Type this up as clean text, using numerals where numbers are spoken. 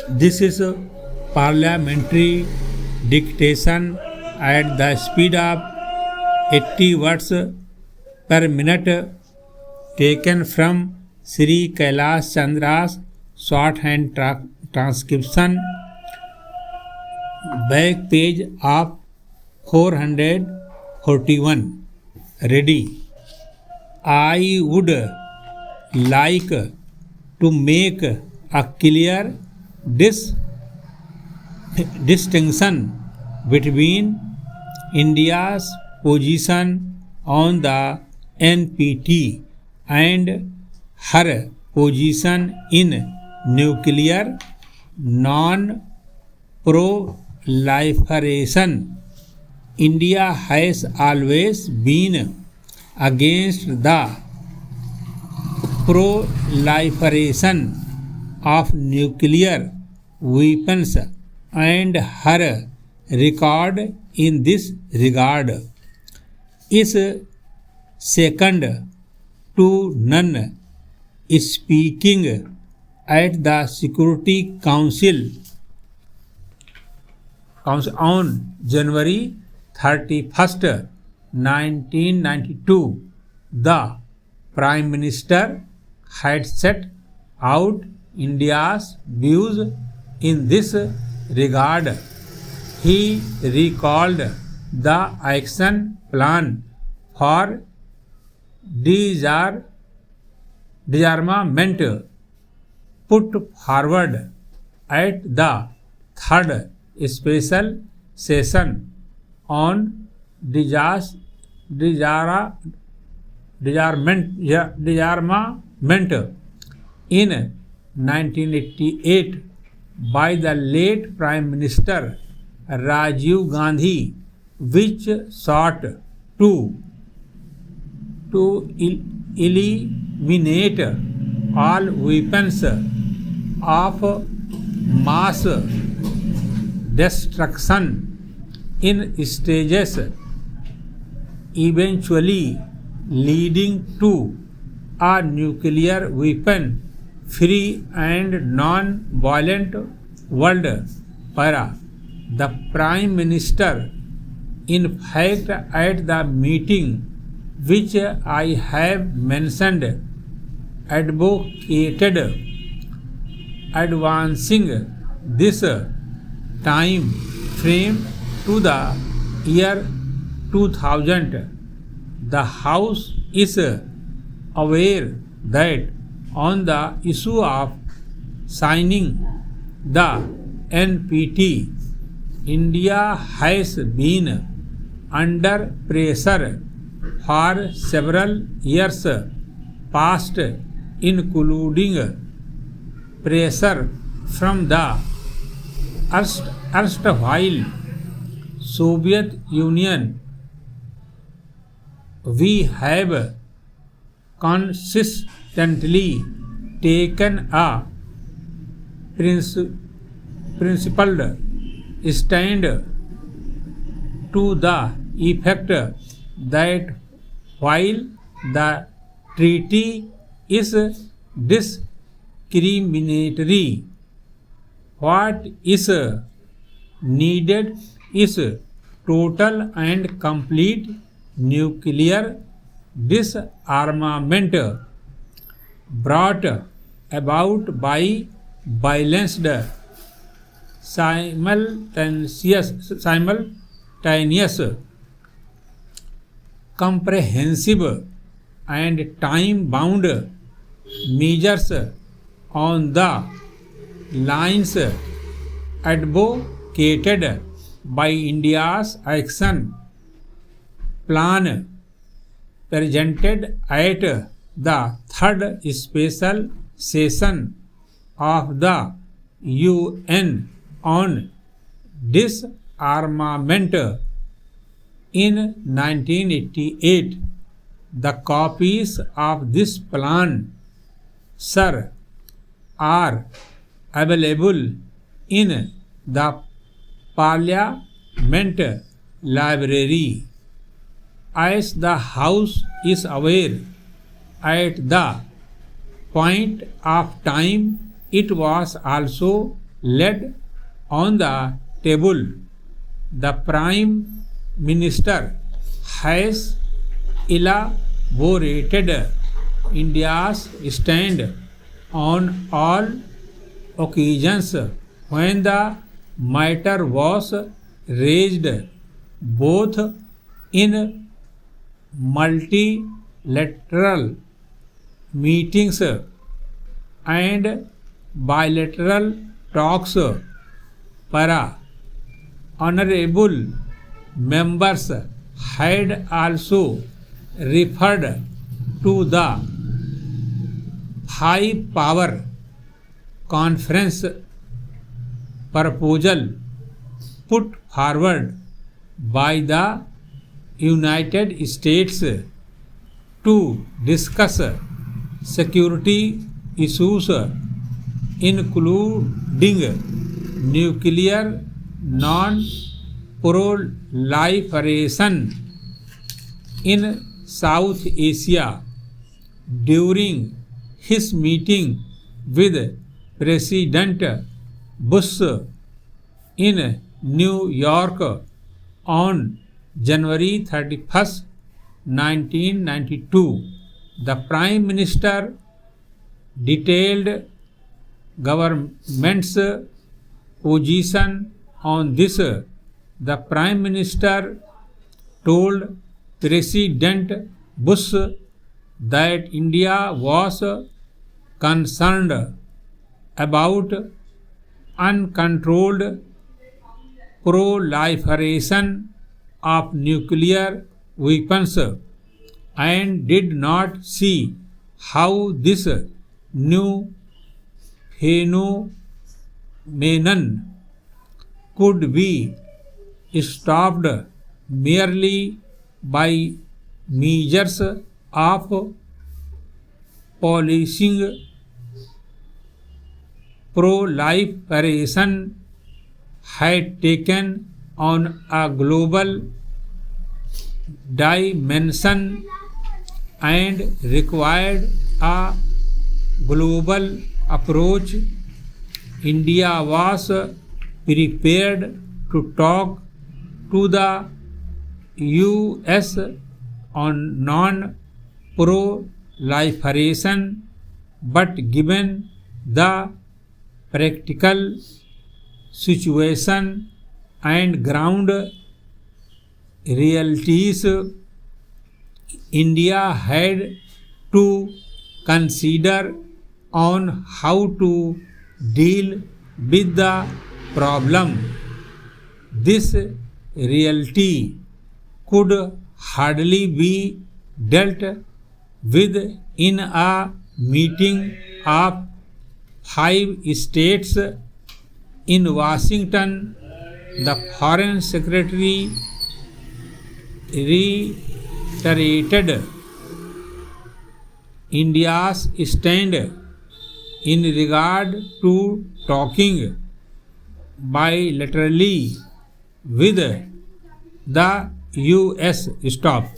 This is a parliamentary dictation at the speed of 80 words per minute, taken from Sri Kailash Chandra's shorthand transcription, back page of 441. Ready. I would like to make a clear distinction between India's position on the NPT and her position in nuclear non-proliferation. India has always been against the proliferation of nuclear weapons, and her record in this regard is second to none. Speaking at the Security Council on January 31st, 1992, the Prime Minister had set out India's views in this regard. He recalled the action plan for disarmament put forward at the third special session on disarmament in 1988 by the late Prime Minister Rajiv Gandhi, which sought to eliminate all weapons of mass destruction in stages, eventually leading to a nuclear weapon free and non-violent world. The Prime Minister, in fact, at the meeting which I have mentioned, advocated advancing this time frame to the year 2000. The House is aware that on the issue of signing the NPT, India has been under pressure for several years past, including pressure from the erstwhile Soviet Union. We have consistently taken a principled stand to the effect that while the treaty is discriminatory, what is needed is total and complete nuclear disarmament brought about by balanced, simultaneous, comprehensive and time-bound measures on the lines advocated by India's action plan presented at the third special session of the UN on disarmament in 1988. The copies of this plan, sir, are available in the Parliament Library. As the House is aware, at the point of time it was also laid on the table. The Prime Minister has elaborated India's stand on all occasions when the matter was raised, both in multilateral meetings and bilateral talks. Para honorable members had also referred to the five-power conference proposal put forward by the United States to discuss security issues, including nuclear non-proliferation in South Asia. During his meeting with President Bush in New York on January 31st, 1992, the Prime Minister detailed government's position on this. The Prime Minister told President Bush that India was concerned about uncontrolled proliferation of nuclear weapons and did not see how this new phenomenon could be stopped merely by measures of policing proliferation had taken on a global dimension and required a global approach. India was prepared to talk to the US on non-proliferation, but given the practical situation and ground realities, India had to consider on how to deal with the problem. This reality could hardly be dealt with in a meeting of 5 states in Washington. The Foreign Secretary reiterated India's stand in regard to talking bilaterally with the US. Stop.